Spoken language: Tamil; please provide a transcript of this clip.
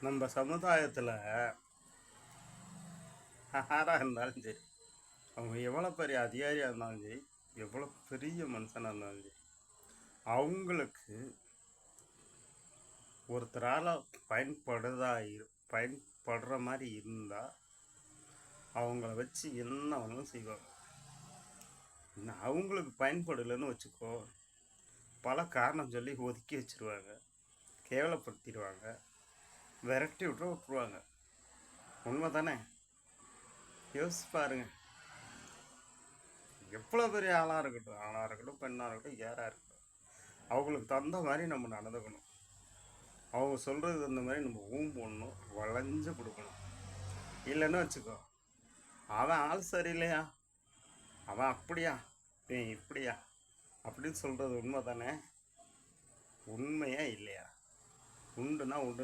நம்ம சமுதாயத்தில் யாராக இருந்தாலும் சரி, அவங்க எவ்வளோ பெரிய அதிகாரியாக இருந்தாலும் சரி, எவ்வளோ பெரிய மனுஷனாக இருந்தாலும் சரி, அவங்களுக்கு ஒருத்தரால் பயன்படுற மாதிரி இருந்தால் அவங்கள வச்சு என்ன வேணாலும் செய்வாங்க. அவங்களுக்கு பயன்படலைன்னு வச்சுக்கோ, பல காரணம் சொல்லி ஒதுக்கி வச்சிருவாங்க, கேவலப்படுத்திடுவாங்க, விரட்டி விட்டுருவாங்க. உண்மை தானே? யோசிச்சு பாருங்க. எவ்வளோ பெரிய ஆளாக இருக்கட்டும், பெண்ணாக இருக்கட்டும், யாராக இருக்கட்டும், அவங்களுக்கு தகுந்த மாதிரி நம்ம நடந்துக்கணும். அவங்க சொல்கிறது தகுந்த மாதிரி நம்ம போடணும், வளைஞ்சு கொடுக்கணும். இல்லைன்னு வச்சுக்கோ, அவன் ஆள் சரியில்லையா, அவன் அப்படியா, இப்படியா அப்படின்னு சொல்கிறது உண்மை தானே? உண்மையா இல்லையா? உண்டுனா உண்டு.